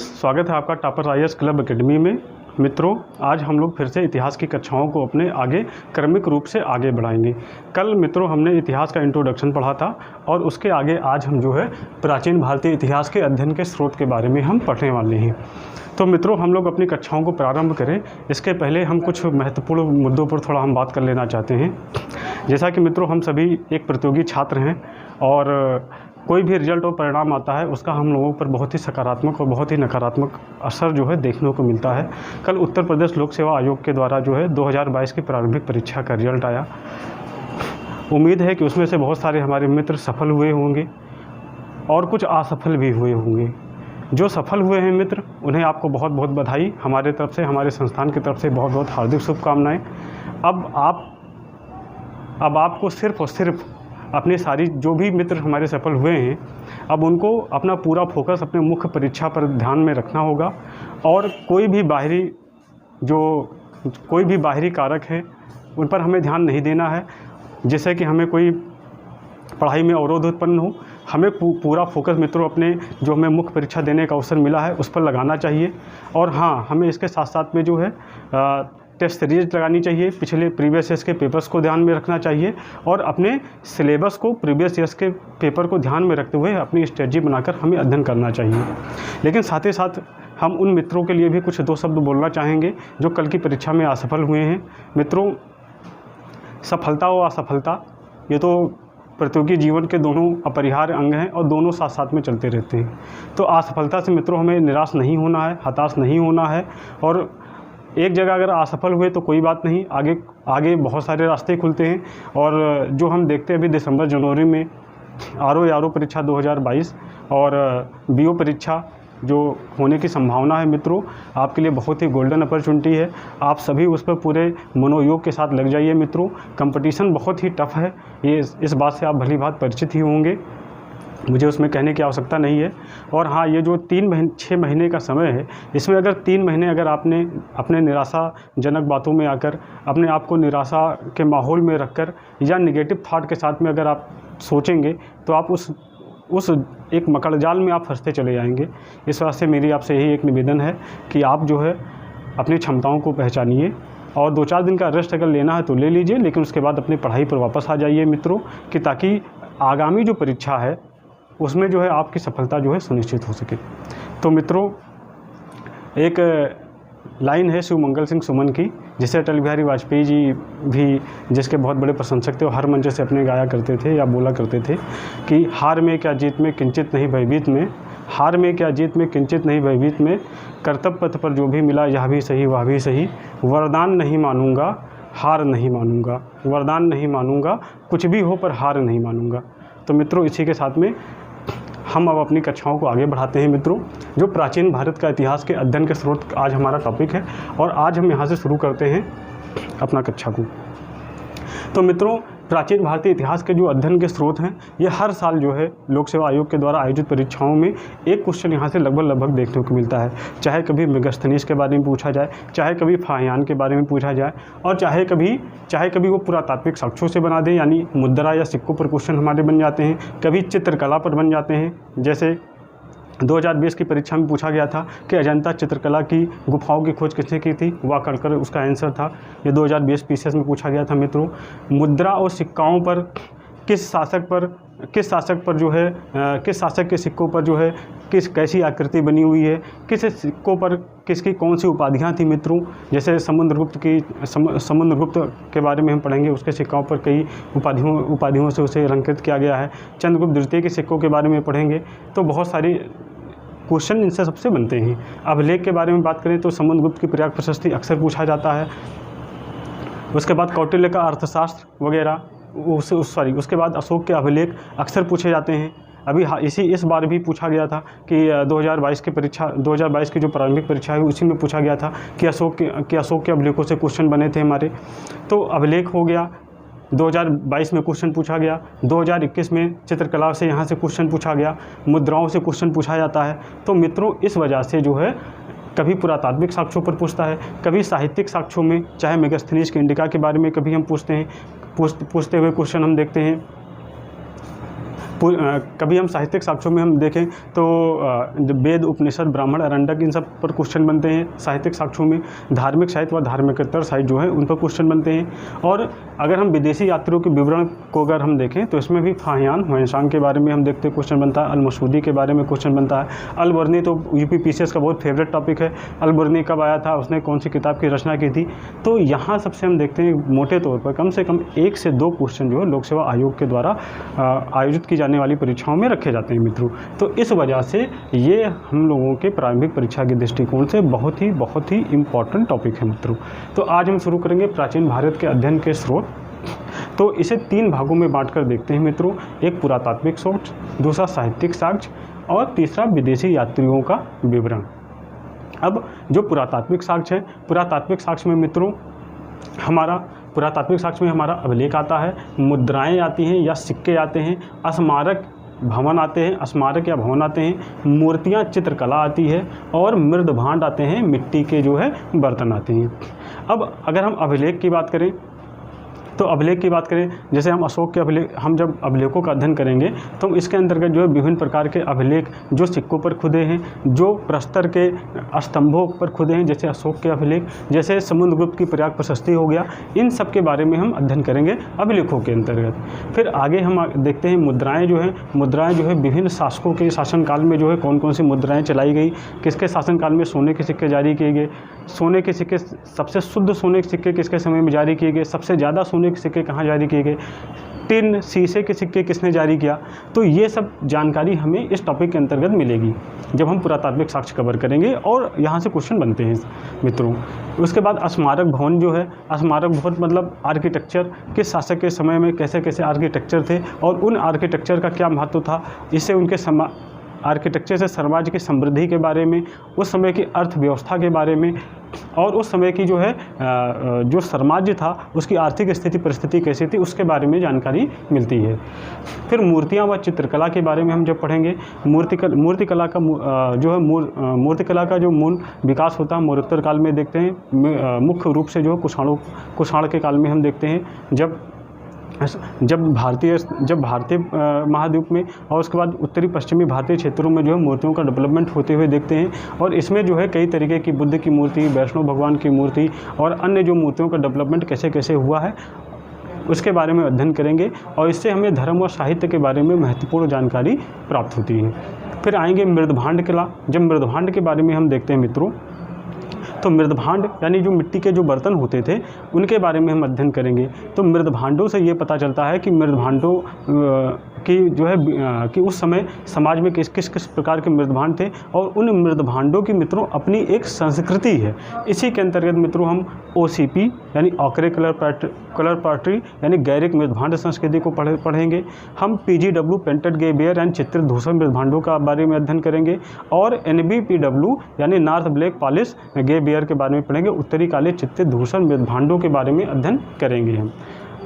Friends, स्वागत है आपका टॉपर आईएएस क्लब एकेडमी में। मित्रों, आज हम लोग फिर से इतिहास की कक्षाओं को अपने आगे क्रमिक रूप से आगे बढ़ाएंगे। कल मित्रों हमने इतिहास का इंट्रोडक्शन पढ़ा था और उसके आगे आज हम जो है प्राचीन भारतीय इतिहास के अध्ययन के स्रोत के बारे में हम पढ़ने वाले हैं। तो मित्रों, हम लोग अपनी कक्षाओं को प्रारंभ करें इसके पहले हम कुछ महत्वपूर्ण मुद्दों पर थोड़ा हम बात कर लेना चाहते हैं। जैसा कि मित्रों हम सभी एक प्रतियोगी छात्र हैं और कोई भी रिजल्ट और परिणाम आता है उसका हम लोगों पर बहुत ही सकारात्मक और बहुत ही नकारात्मक असर जो है देखने को मिलता है। कल उत्तर प्रदेश लोक सेवा आयोग के द्वारा जो है 2022 की प्रारंभिक परीक्षा का रिजल्ट आया। उम्मीद है कि उसमें से बहुत सारे हमारे मित्र सफल हुए होंगे और कुछ असफल भी हुए होंगे। जो सफल हुए हैं मित्र, उन्हें आपको बहुत बहुत बधाई हमारे तरफ से, हमारे संस्थान की तरफ से बहुत बहुत हार्दिक शुभकामनाएँ। अब आपको सिर्फ़ और सिर्फ अपने सारी जो भी मित्र हमारे सफल हुए हैं, अब उनको अपना पूरा फोकस अपने मुख्य परीक्षा पर ध्यान में रखना होगा और कोई भी बाहरी कारक है उन पर हमें ध्यान नहीं देना है, जिससे कि हमें कोई पढ़ाई में अवरोध उत्पन्न हो। हमें पूरा फोकस मित्रों अपने जो हमें मुख्य परीक्षा देने का अवसर मिला है उस पर लगाना चाहिए। और हाँ, हमें इसके साथ साथ में जो है टेस्ट सीरीज लगानी चाहिए, पिछले प्रीवियस ईयर्स के पेपर्स को ध्यान में रखना चाहिए और अपने सिलेबस को प्रीवियस ईयर्स के पेपर को ध्यान में रखते हुए अपनी स्ट्रेटजी बनाकर हमें अध्ययन करना चाहिए। लेकिन साथ ही साथ हम उन मित्रों के लिए भी कुछ दो शब्द बोलना चाहेंगे जो कल की परीक्षा में असफल हुए हैं। मित्रों, सफलता और असफलता ये तो प्रतियोगी जीवन के दोनों अपरिहार्य अंग हैं और दोनों साथ साथ में चलते रहते हैं। तो असफलता से मित्रों हमें निराश नहीं होना है, हताश नहीं होना है। और एक जगह अगर असफल हुए तो कोई बात नहीं, आगे बहुत सारे रास्ते खुलते हैं। और जो हम देखते हैं अभी दिसंबर जनवरी में आरओ परीक्षा 2022 और बीओ परीक्षा जो होने की संभावना है मित्रों, आपके लिए बहुत ही गोल्डन अपॉर्चुनिटी है। आप सभी उस पर पूरे मनोयोग के साथ लग जाइए मित्रों। कंपटीशन बहुत ही टफ है, ये इस बात से आप भली बात परिचित ही होंगे, मुझे उसमें कहने की आवश्यकता नहीं है। और हाँ, ये जो 6 महीने का समय है, इसमें अगर 3 महीने अगर आपने अपने निराशाजनक बातों में आकर अपने आप को निराशा के माहौल में रखकर या निगेटिव थॉट के साथ में अगर आप सोचेंगे तो आप उस एक मकड़जाल में आप फंसते चले जाएंगे। इस वास्ते मेरी आपसे यही एक निवेदन है कि आप जो है अपनी क्षमताओं को पहचानिए और 2-4 दिन का रेस्ट अगर लेना है तो ले लीजिए, लेकिन उसके बाद अपनी पढ़ाई पर वापस आ जाइए मित्रों, कि ताकि आगामी जो परीक्षा है उसमें जो है आपकी सफलता जो है सुनिश्चित हो सके। तो मित्रों, एक लाइन है शिव मंगल सिंह सुमन की, जिसे अटल बिहारी वाजपेयी जी भी जिसके बहुत बड़े प्रशंसक थे और हर मंच से अपने गाया करते थे या बोला करते थे कि हार में क्या जीत में किंचित नहीं भयभीत में, हार में क्या जीत में किंचित नहीं भयभीत में, कर्तव्य पथ पर जो भी मिला यह भी सही वह भी सही, वरदान नहीं मानूंगा हार नहीं मानूंगा, वरदान नहीं मानूंगा कुछ भी हो पर हार नहीं मानूंगा। तो मित्रों, इसी के साथ में हम अब अपनी कक्षाओं को आगे बढ़ाते हैं मित्रों। जो प्राचीन भारत का इतिहास के अध्ययन के स्रोत आज हमारा टॉपिक है और आज हम यहाँ से शुरू करते हैं अपना कक्षा को। तो मित्रों, प्राचीन भारतीय इतिहास के जो अध्ययन के स्रोत हैं, ये हर साल जो है लोक सेवा आयोग के द्वारा आयोजित परीक्षाओं में एक क्वेश्चन यहाँ से लगभग देखने को मिलता है। चाहे कभी मेगास्थनीज के बारे में पूछा जाए, चाहे कभी फाहियान के बारे में पूछा जाए और चाहे कभी वो पुरातात्विक साक्ष्यों से बना दें, यानी मुद्रा या सिक्कों पर क्वेश्चन हमारे बन जाते हैं, कभी चित्रकला पर बन जाते हैं। जैसे 2020 की परीक्षा में पूछा गया था कि अजंता चित्रकला की गुफाओं की खोज किसने की थी, वाकड़कर उसका आंसर था। ये 2020 पीसीएस में पूछा गया था मित्रों। मुद्रा और सिक्काओं पर किस शासक के सिक्कों पर जो है कैसी आकृति बनी हुई है, किस सिक्कों पर किसकी कौन सी उपाधियां थी मित्रों। जैसे समुद्रगुप्त के बारे में हम पढ़ेंगे, उसके सिक्कों पर कई उपाधियों से उसे अलंकृत किया गया है। चंद्रगुप्त द्वितीय के सिक्कों के बारे में पढ़ेंगे तो बहुत सारी क्वेश्चन इनसे सबसे बनते हैं। अभिलेख के बारे में बात करें तो समुद्रगुप्त की प्रयाग प्रशस्ति अक्सर पूछा जाता है। उसके बाद कौटिल्य का अर्थशास्त्र वगैरह, उसके बाद अशोक के अभिलेख अक्सर पूछे जाते हैं। अभी इस बार भी पूछा गया था कि 2022 की जो प्रारंभिक परीक्षा है उसी में पूछा गया था कि अशोक के अभिलेखों से क्वेश्चन बने थे हमारे। तो अभिलेख हो गया, 2022 में क्वेश्चन पूछा गया। 2021 में चित्रकला से यहाँ से क्वेश्चन पूछा गया, मुद्राओं से क्वेश्चन पूछा जाता है। तो मित्रों, इस वजह से जो है कभी पुरातात्विक साक्ष्यों पर पूछता है, कभी साहित्यिक साक्ष्यों में, चाहे मेगास्थनीज के इंडिका के बारे में कभी हम पूछते हुए क्वेश्चन हम देखते हैं। कभी हम साहित्यिक साक्ष्यों में हम देखें तो वेद, उपनिषद, ब्राह्मण, अरंडक, इन सब पर क्वेश्चन बनते हैं साहित्यिक साक्ष्यों में। धार्मिक साहित्य व धार्मिकेतर साहित्य जो है उन पर क्वेश्चन बनते हैं। और अगर हम विदेशी यात्रियों के विवरण को अगर हम देखें तो इसमें भी फाहियान, हुएनसांग के बारे में हम देखते हैं क्वेश्चन बनता है। अल-मसूदी के बारे में क्वेश्चन बनता है। अल-बर्नी तो यूपीपीसीएस का बहुत फेवरेट टॉपिक है। अल-बर्नी कब आया था, उसने कौन सी किताब की रचना की थी। तो यहाँ सबसे हम देखते हैं मोटे तौर पर कम से कम 1 से 2 क्वेश्चन जो है लोक सेवा आयोग के द्वारा आयोजित की जाने वाली परीक्षाओं में रखे जाते हैं मित्रों। तो इस वजह से ये हम लोगों के प्रारंभिक परीक्षा के दृष्टिकोण से बहुत ही इम्पॉर्टेंट टॉपिक है मित्रों। तो आज हम शुरू करेंगे प्राचीन भारत के अध्ययन के स्रोत। तो इसे 3 भागों में बांटकर देखते हैं मित्रों। एक पुरातात्विक सोच, दूसरा साहित्यिक साक्ष्य और तीसरा विदेशी यात्रियों का विवरण। अब जो पुरातात्विक साक्ष्य है, पुरातात्विक साक्ष्य में मित्रों पुरातात्विक साक्ष्य में हमारा अभिलेख आता है, मुद्राएं आती हैं या सिक्के आते हैं, स्मारक भवन आते हैं, स्मारक या भवन आते हैं, मूर्तियां, चित्रकला आती है और मृद भांड आते हैं, मिट्टी के जो है बर्तन आते हैं। अब अगर हम अभिलेख की बात करें तो अभिलेख की बात करें, जैसे हम अशोक के अभिलेख, हम जब अभिलेखों का अध्ययन करेंगे तो इसके अंतर्गत जो है विभिन्न प्रकार के अभिलेख जो सिक्कों पर खुदे हैं, जो प्रस्तर के स्तंभों पर खुदे हैं, जैसे अशोक के अभिलेख, जैसे समुद्रगुप्त की प्रयाग प्रशस्ति हो गया, इन सब के बारे में हम अध्ययन करेंगे अभिलेखों के अंतर्गत। फिर आगे हम देखते हैं मुद्राएँ जो है विभिन्न शासकों के शासनकाल में जो है कौन कौन सी मुद्राएँ चलाई गई, किसके शासनकाल में सोने के सिक्के जारी किए गए, सोने के सिक्के, सबसे शुद्ध सोने के सिक्के किसके समय में जारी किए गए, सबसे ज़्यादा सोने के सिक्के कहाँ जारी किए गए, टिन, शीशे के सिक्के किसने जारी किया। तो ये सब जानकारी हमें इस टॉपिक के अंतर्गत मिलेगी जब हम पुरातात्विक साक्ष्य कवर करेंगे और यहाँ से क्वेश्चन बनते हैं मित्रों। उसके बाद स्मारक भवन जो है, स्मारक भवन मतलब आर्किटेक्चर, किस शासक के समय में कैसे कैसे आर्किटेक्चर थे और उन आर्किटेक्चर का क्या महत्व था, इससे उनके आर्किटेक्चर से समाज की समृद्धि के बारे में, उस समय की अर्थव्यवस्था के बारे में और उस समय की जो है जो साम्राज्य था उसकी आर्थिक स्थिति परिस्थिति कैसी थी उसके बारे में जानकारी मिलती है। फिर मूर्तियाँ व चित्रकला के बारे में हम जब पढ़ेंगे, मूर्तिकला का जो मूल विकास होता है मौर्योत्तर काल में देखते हैं। मुख्य रूप से जो कुषाण के काल में हम देखते हैं जब भारतीय महाद्वीप में और उसके बाद उत्तरी पश्चिमी भारतीय क्षेत्रों में जो है मूर्तियों का डेवलपमेंट होते हुए देखते हैं। और इसमें जो है कई तरीके की बुद्ध की मूर्ति, वैष्णव भगवान की मूर्ति और अन्य जो मूर्तियों का डेवलपमेंट कैसे कैसे हुआ है उसके बारे में अध्ययन करेंगे और इससे हमें धर्म और साहित्य के बारे में महत्वपूर्ण जानकारी प्राप्त होती है। फिर आएंगे मृदभांड कला। जब मृदभांड के बारे में हम देखते हैं मित्रों तो मृदभांड यानी जो मिट्टी के जो बर्तन होते थे उनके बारे में हम अध्ययन करेंगे। तो मृदभांडों से ये पता चलता है कि मृदभांडों की जो है कि उस समय समाज में किस किस प्रकार के मृदभांड थे और उन मृदभांडों की मित्रों अपनी एक संस्कृति है। इसी के अंतर्गत मित्रों हम OCP यानी ऑकरे कलर पॉटरी यानी गैरिक मृदभांड संस्कृति को पढ़ेंगे। हम PGW पेंटेड गे बेयर यानी चित्रित धूसर मृदभांडों का बारे में अध्ययन करेंगे और NBPW यानी नॉर्थ ब्लैक पॉलिश गे बेयर के बारे में पढ़ेंगे। उत्तरी काले चित्रित धूसर मृदभांडों के बारे में अध्ययन करेंगे हम।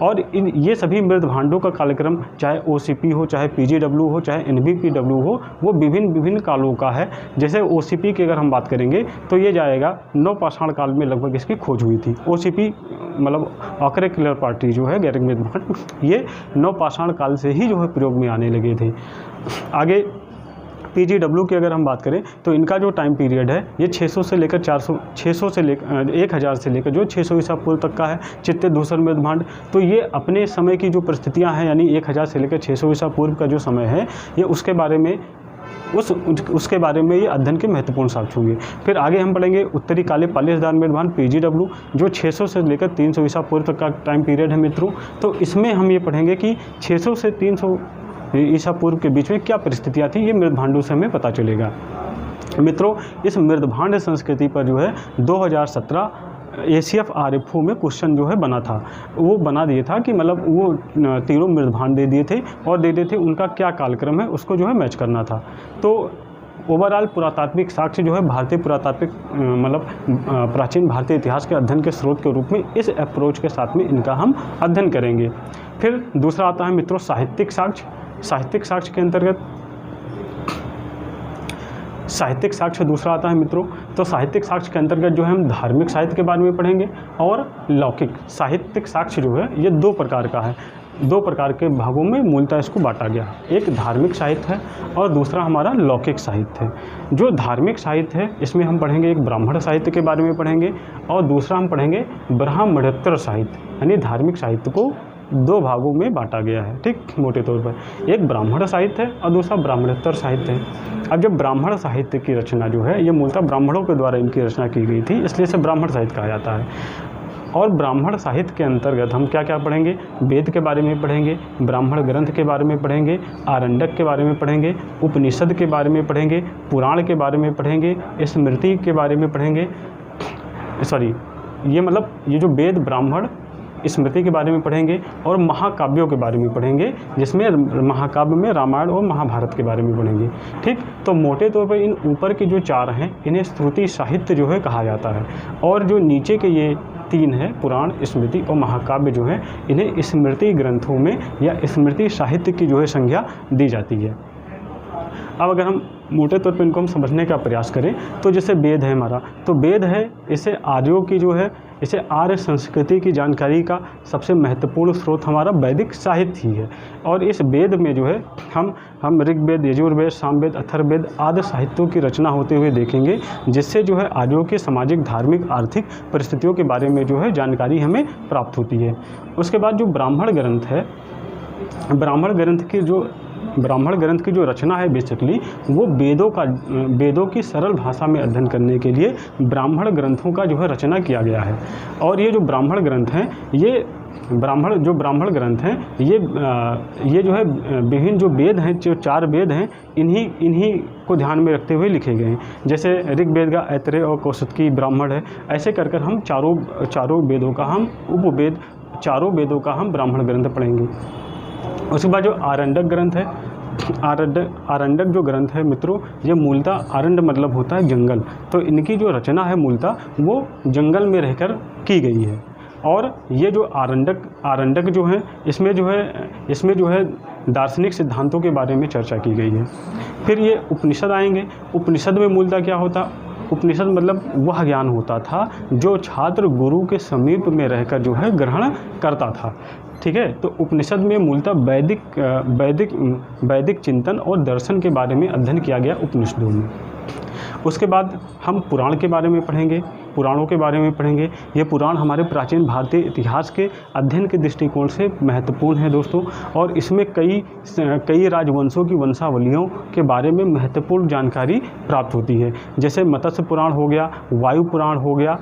और ये सभी मृदभांडों का कालक्रम चाहे OCP हो, चाहे PGW हो, चाहे NBPW हो, वो विभिन्न कालों का है। जैसे OCP की अगर हम बात करेंगे तो ये जाएगा नवपाषाण काल में लगभग इसकी खोज हुई थी। OCP मतलब ऑकरे कलर पॉटरी जो है गैरिक मृदभांड, ये नवपाषाण काल से ही जो है प्रयोग में आने लगे थे। आगे PGW की अगर हम बात करें तो इनका जो टाइम पीरियड है ये 600 से लेकर 1000 से लेकर जो 600 ईसा पूर्व तक का है। चित्रित धूसर मृदभांड तो ये अपने समय की जो परिस्थितियां हैं यानी 1000 से लेकर 600 ईसा पूर्व का जो समय है ये उसके बारे में ये अध्ययन के महत्वपूर्ण साक्ष्य होंगे। फिर आगे हम पढ़ेंगे उत्तरी काले पालिशदार मृदभांड PGW जो 600 से लेकर 300 ईसा पूर्व तक का टाइम पीरियड है मित्रों। तो इसमें हम ये पढ़ेंगे कि 600 से 300 ईसा पूर्व के बीच में क्या परिस्थितियाँ थी, ये मृदभांडों से हमें पता चलेगा। मित्रों इस मृदभांड संस्कृति पर जो है 2017 ACF RFO में क्वेश्चन जो है बना था। वो बना दिए था कि मतलब वो तीनों मृदभांड दे दिए थे और दे दिए थे उनका क्या कालक्रम है उसको जो है मैच करना था। तो ओवरऑल पुरातात्विक साक्ष्य जो है भारतीय पुरातात्विक मतलब प्राचीन भारतीय इतिहास के अध्ययन के स्रोत के रूप में इस अप्रोच के साथ में इनका हम अध्ययन करेंगे। फिर दूसरा आता है मित्रों साहित्यिक साक्ष्य। साहित्यिक साक्ष्य के अंतर्गत साहित्यिक साक्ष्य दूसरा आता है मित्रों। तो साहित्यिक साक्ष्य के अंतर्गत जो है हम धार्मिक साहित्य के बारे में पढ़ेंगे और लौकिक। साहित्यिक साक्ष्य जो है ये 2 प्रकार का है। दो प्रकार के भागों में मूलतः इसको बांटा गया। एक धार्मिक साहित्य है और दूसरा हमारा लौकिक साहित्य है। जो धार्मिक साहित्य है इसमें हम पढ़ेंगे एक ब्राह्मण साहित्य के बारे में पढ़ेंगे और दूसरा हम पढ़ेंगे ब्राह्मणोत्तर साहित्य, यानी धार्मिक साहित्य को दो भागों में बांटा गया है, ठीक, मोटे तौर पर। एक ब्राह्मण साहित्य है और दूसरा ब्राह्मणोत्तर साहित्य है। अब जब ब्राह्मण साहित्य की रचना जो है ये मूलतः ब्राह्मणों के द्वारा इनकी रचना की गई थी, इसलिए इसे ब्राह्मण साहित्य कहा जाता है। और ब्राह्मण साहित्य के अंतर्गत हम क्या क्या पढ़ेंगे, वेद के बारे में पढ़ेंगे, ब्राह्मण ग्रंथ के बारे में पढ़ेंगे, आरण्यक के बारे में पढ़ेंगे, उपनिषद के बारे में पढ़ेंगे, पुराण के बारे में पढ़ेंगे, स्मृति के बारे में पढ़ेंगे, ये जो वेद, ब्राह्मण, स्मृति के बारे में पढ़ेंगे और महाकाव्यों के बारे में पढ़ेंगे, जिसमें महाकाव्य में रामायण और महाभारत के बारे में पढ़ेंगे, ठीक। तो मोटे तौर पर इन ऊपर के जो चार हैं इन्हें श्रुति साहित्य जो है कहा जाता है, और जो नीचे के ये तीन है पुराण, स्मृति और महाकाव्य जो है इन्हें स्मृति ग्रंथों में या स्मृति साहित्य की जो है संज्ञा दी जाती है। अब अगर हम मोटे तौर पर इनको हम समझने का प्रयास करें तो जैसे वेद है हमारा, तो वेद है इसे आर्यों की जो है इसे आर्य संस्कृति की जानकारी का सबसे महत्वपूर्ण स्रोत हमारा वैदिक साहित्य ही है। और इस वेद में जो है हम ऋग्वेद, यजुर्वेद, सामवेद, अथर्ववेद आदि साहित्यों की रचना होते हुए देखेंगे, जिससे जो है आर्यों की सामाजिक, धार्मिक, आर्थिक परिस्थितियों के बारे में जो है जानकारी हमें प्राप्त होती है। उसके बाद जो ब्राह्मण ग्रंथ है, ब्राह्मण ग्रंथ की जो रचना है बेसिकली वो वेदों की सरल भाषा में अध्ययन करने के लिए ब्राह्मण ग्रंथों का जो है रचना किया गया है। और ये जो ब्राह्मण ग्रंथ हैं ये जो है विभिन्न जो वेद हैं, जो चार वेद हैं, इन्हीं को ध्यान में रखते हुए लिखे गए हैं। जैसे ऋग्वेद का ऐतरेय और कौशिकी ब्राह्मण है, ऐसे कर हम चारों वेदों का हम ब्राह्मण ग्रंथ पढ़ेंगे। उसके बाद जो आरण्यक ग्रंथ है, आरण्यक जो ग्रंथ है मित्रों, ये मूलतः आरण्य मतलब होता है जंगल, तो इनकी जो रचना है मूलतः वो जंगल में रहकर की गई है। और ये जो आरण्यक जो है इसमें जो है दार्शनिक सिद्धांतों के बारे में चर्चा की गई है। फिर ये उपनिषद आएंगे। उपनिषद में मूलतः क्या होता, उपनिषद मतलब वह ज्ञान होता था जो छात्र गुरु के समीप में रहकर जो है ग्रहण करता था, ठीक है। तो उपनिषद में मूलतः वैदिक चिंतन और दर्शन के बारे में अध्ययन किया गया उपनिषदों में। उसके बाद हम पुराणों के बारे में पढ़ेंगे। ये पुराण हमारे प्राचीन भारतीय इतिहास के अध्ययन के दृष्टिकोण से महत्वपूर्ण है दोस्तों, और इसमें कई राजवंशों की वंशावलियों के बारे में महत्वपूर्ण जानकारी प्राप्त होती है। जैसे मत्स्य पुराण हो गया, वायु पुराण हो गया,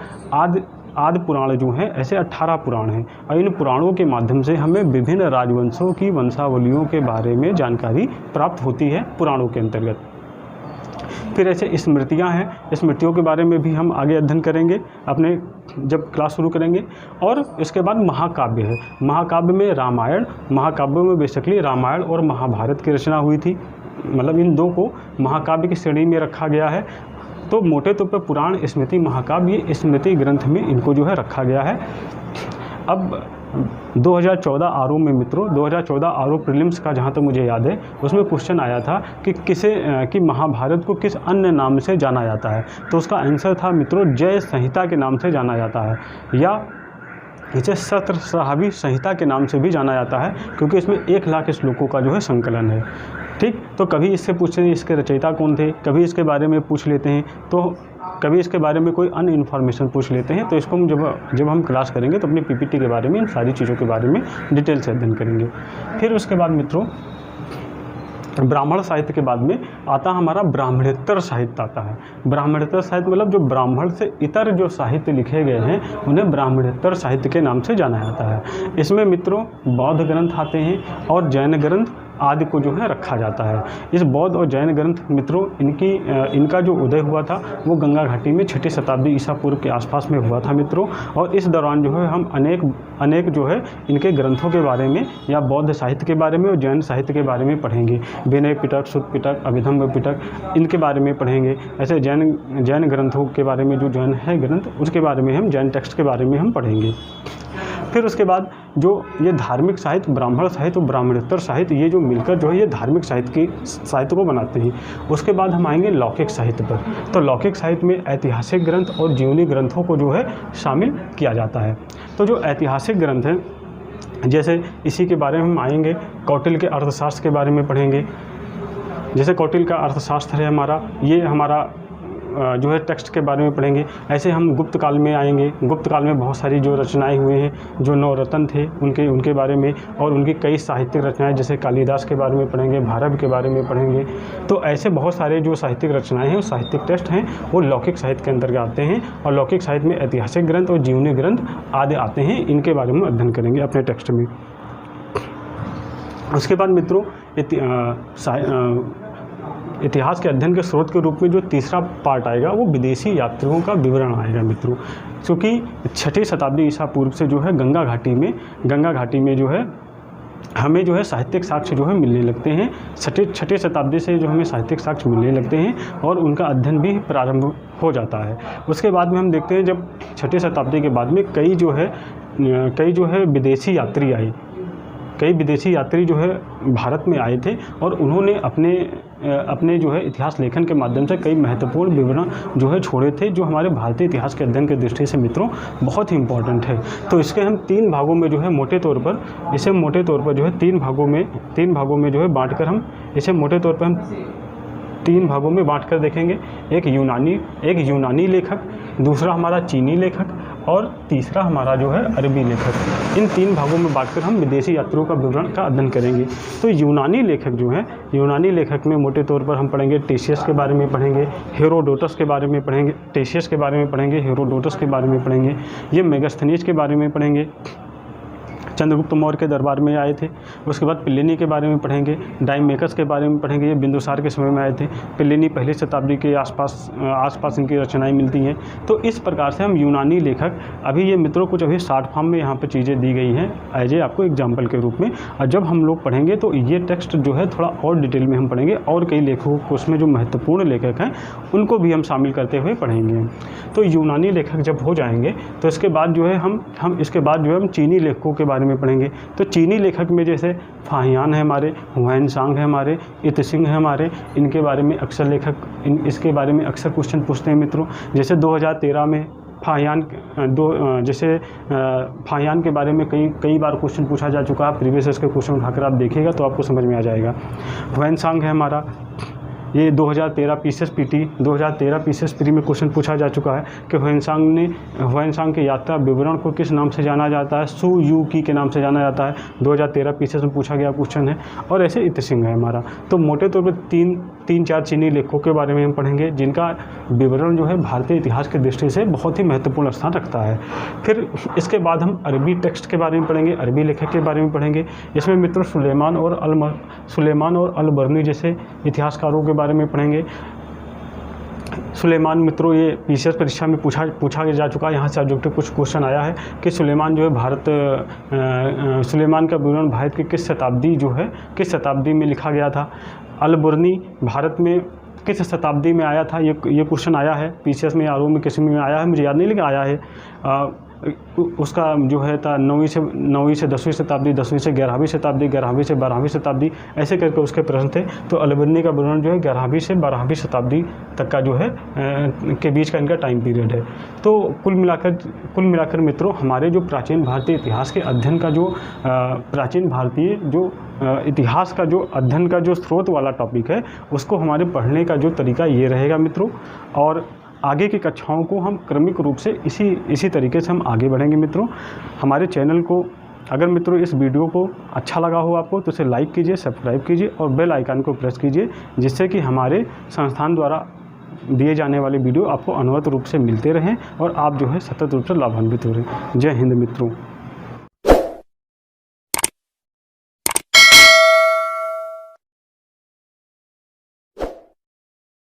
आदि पुराण जो हैं, ऐसे 18 पुराण हैं। और इन पुराणों के माध्यम से हमें विभिन्न राजवंशों की वंशावलियों के बारे में जानकारी प्राप्त होती है पुराणों के अंतर्गत। फिर ऐसे स्मृतियाँ हैं, स्मृतियों के बारे में भी हम आगे अध्ययन करेंगे अपने जब क्लास शुरू करेंगे। और इसके बाद महाकाव्य है। महाकाव्य में बेसिकली रामायण और महाभारत की रचना हुई थी, मतलब इन दो को महाकाव्य की श्रेणी में रखा गया है। तो मोटे तौर पर पुराण, स्मृति, महाकाव्य, स्मृति ग्रंथ में इनको जो है रखा गया है। अब 2014 आरओ में मित्रों, 2014 आरओ प्रीलिम्स का जहाँ तक मुझे याद है उसमें क्वेश्चन आया था कि महाभारत को किस अन्य नाम से जाना जाता है, तो उसका आंसर था मित्रों जय संहिता के नाम से जाना जाता है, या इसे सहस्त्रशाही संहिता के नाम से भी जाना जाता है, क्योंकि इसमें 1 लाख श्लोकों का जो है संकलन है, ठीक। तो कभी इससे पूछते हैं इसके रचयिता कौन थे, कभी इसके बारे में पूछ लेते हैं, तो कभी इसके बारे में कोई अन्य इन्फॉर्मेशन पूछ लेते हैं। तो इसको हम जब हम क्लास करेंगे तो अपनी पीपीटी के बारे में, इन सारी चीज़ों के बारे में डिटेल से अध्ययन करेंगे। फिर उसके बाद मित्रों ब्राह्मण साहित्य के बाद में आता हमारा ब्राह्मणोत्तर साहित्य आता है। ब्राह्मणोत्तर साहित्य मतलब जो ब्राह्मण से इतर जो साहित्य लिखे गए हैं उन्हें ब्राह्मणोत्तर साहित्य के नाम से जाना जाता है। इसमें मित्रों बौद्ध ग्रंथ आते हैं और जैन ग्रंथ आदि को जो है रखा जाता है। इस बौद्ध और जैन ग्रंथ मित्रों इनका जो उदय हुआ था वो गंगा घाटी में 6ठी शताब्दी ईसा पूर्व के आसपास में हुआ था मित्रों। और इस दौरान जो है हम अनेक जो है इनके ग्रंथों के बारे में या बौद्ध साहित्य के बारे में और जैन साहित्य के बारे में पढ़ेंगे। विनय पिटक, सुत्त पिटक, अभिधम्म पिटक, इनके बारे में पढ़ेंगे। ऐसे जैन ग्रंथों के बारे में जो जैन है ग्रंथ उसके बारे में हम जैन टेक्स्ट के बारे में हम पढ़ेंगे। फिर उसके बाद जो ये धार्मिक साहित्य, ब्राह्मण साहित्य और ब्राह्मणोत्तर साहित्य, ये जो मिलकर जो है ये धार्मिक साहित्य को बनाते हैं। उसके बाद हम आएंगे लौकिक साहित्य पर। तो लौकिक साहित्य में ऐतिहासिक ग्रंथ और जीवनी ग्रंथों को जो है शामिल किया जाता है। तो जो ऐतिहासिक ग्रंथ हैं जैसे इसी के बारे में हम आएंगे, कौटिल्य के अर्थशास्त्र के बारे में पढ़ेंगे। जैसे कौटिल्य का अर्थशास्त्र है हमारा, ये हमारा जो है टेक्स्ट के बारे में पढ़ेंगे। ऐसे हम गुप्त काल में आएंगे। गुप्त काल में बहुत सारी जो रचनाएं हुए हैं, जो नवरत्न थे उनके बारे में, और उनकी कई साहित्यिक रचनाएं, जैसे कालिदास के बारे में पढ़ेंगे, भारव के बारे में पढ़ेंगे। तो ऐसे बहुत सारे जो साहित्यिक रचनाएं हैं, वो साहित्यिक टेक्स्ट हैं, वो लौकिक साहित्य के अंतर्गत आते हैं। और लौकिक साहित्य में ऐतिहासिक ग्रंथ और जीवनी ग्रंथ आदि आते हैं। इनके बारे में अध्ययन करेंगे अपने टेक्स्ट में। उसके बाद मित्रों इतिहास के अध्ययन के स्रोत के रूप में जो तीसरा पार्ट आएगा वो विदेशी यात्रियों का विवरण आएगा मित्रों। क्योंकि 6वीं शताब्दी ईसा पूर्व से जो है गंगा घाटी में जो है हमें जो है साहित्यिक साक्ष्य जो है मिलने लगते हैं। 6वीं शताब्दी से जो हमें साहित्यिक साक्ष्य मिलने लगते हैं और उनका अध्ययन भी प्रारंभ हो जाता है। उसके बाद में हम देखते हैं जब 6वीं शताब्दी के बाद में कई जो है विदेशी यात्री आए। कई विदेशी यात्री जो है भारत में आए थे और उन्होंने अपने जो है इतिहास लेखन के माध्यम से कई महत्वपूर्ण विवरण जो है छोड़े थे, जो हमारे भारतीय इतिहास के अध्ययन की दृष्टि से मित्रों बहुत ही इम्पोर्टेंट है। तो इसके हम 3 भागों में जो है मोटे तौर पर जो है 3 भागों में जो है बांटकर हम इसे मोटे तौर पर हम 3 भागों में बांटकर देखेंगे। एक यूनानी लेखक, दूसरा हमारा चीनी लेखक और तीसरा हमारा जो है अरबी लेखक। इन 3 भागों में बांटकर हम विदेशी यात्रियों का विवरण का अध्ययन करेंगे। तो यूनानी लेखक में मोटे तौर पर हम पढ़ेंगे टेशियस के बारे में पढ़ेंगे, हेरोडोटस के बारे में पढ़ेंगे, टेशियस के बारे में पढ़ेंगे, हेरोडोटस के बारे में पढ़ेंगे, ये मेगास्थनीज के बारे में पढ़ेंगे, चंद्रगुप्त मौर्य के दरबार में आए थे। उसके बाद प्लिनी के बारे में पढ़ेंगे, डाइमेकस के बारे में पढ़ेंगे, ये बिंदुसार के समय में आए थे। प्लिनी पहली शताब्दी के आसपास इनकी रचनाएं मिलती हैं। तो इस प्रकार से हम यूनानी लेखक, अभी ये मित्रों कुछ अभी शॉर्ट फॉर्म में यहाँ पे चीज़ें दी गई हैं एज ए आपको एग्जाम्पल के रूप में, और जब हम लोग पढ़ेंगे तो ये टेक्स्ट जो है थोड़ा और डिटेल में हम पढ़ेंगे और कई लेखकों को उसमें जो महत्वपूर्ण लेखक हैं उनको भी हम शामिल करते हुए पढ़ेंगे। तो यूनानी लेखक जब हो जाएंगे तो इसके बाद जो है हम चीनी लेखकों के बारे में पढ़ेंगे। तो चीनी लेखक में जैसे फाहियान है हमारे, हुआनसांग है हमारे, इत्सिंग है हमारे, इनके बारे में अक्सर इसके बारे में अक्सर क्वेश्चन पूछते हैं मित्रों। जैसे 2013 में फाहियान के बारे में कई बार क्वेश्चन पूछा जा चुका है। प्रीवियस इसके क्वेश्चन उठाकर आप देखिएगा तो आपको समझ में आ जाएगा। हुआनसांग है हमारा, ये 2013 पीसीएस प्री में क्वेश्चन पूछा जा चुका है कि हुआनसांग के यात्रा विवरण को किस नाम से जाना जाता है, सु यू की के नाम से जाना जाता है। 2013 पीसीएस में पूछा गया क्वेश्चन है। और ऐसे इत्सिंग है हमारा। तो मोटे तौर पर 3-4 चीनी लेखकों के बारे में हम पढ़ेंगे जिनका विवरण जो है भारतीय इतिहास की दृष्टि से बहुत ही महत्वपूर्ण स्थान रखता है। फिर इसके बाद हम अरबी टेक्स्ट के बारे में पढ़ेंगे, अरबी लेखक के बारे में पढ़ेंगे। इसमें मित्रों सुलेमान और अल बर्नी जैसे इतिहासकारों के बारे में पढ़ेंगे। सुलेमान मित्रों ये पीसीएस परीक्षा में पूछा जा चुका है। यहाँ से ऑब्जेक्टिव कुछ क्वेश्चन आया है कि सुलेमान जो है सुलेमान का विवरण भारत की किस शताब्दी में लिखा गया था। अल बर्नी भारत में किस शताब्दी में आया था, ये क्वेश्चन आया है पीसीएस में, आरओ में किसी में आया है, मुझे याद नहीं लेकिन आया है। उसका जो है था 9वीं से 10वीं शताब्दी, 10वीं से 11वीं शताब्दी, 11वीं से 12वीं शताब्दी, ऐसे करके उसके प्रश्न थे। तो अल बर्नी का विवरण जो है 11वीं से 12वीं शताब्दी तक का जो है के बीच का इनका टाइम पीरियड है। तो कुल मिलाकर मित्रों हमारे जो प्राचीन भारतीय इतिहास के अध्ययन का जो प्राचीन भारतीय जो इतिहास का जो अध्ययन का जो स्रोत वाला टॉपिक है उसको हमारे पढ़ने का जो तरीका ये रहेगा मित्रों। और आगे की कक्षाओं को हम क्रमिक रूप से इसी तरीके से हम आगे बढ़ेंगे मित्रों। हमारे चैनल को अगर मित्रों इस वीडियो को अच्छा लगा हो आपको तो इसे लाइक कीजिए, सब्सक्राइब कीजिए और बेल आइकन को प्रेस कीजिए, जिससे कि हमारे संस्थान द्वारा दिए जाने वाले वीडियो आपको अनवरत रूप से मिलते रहें और आप जो है सतत रूप से लाभान्वित हो रहे हैं। जय हिंद मित्रों।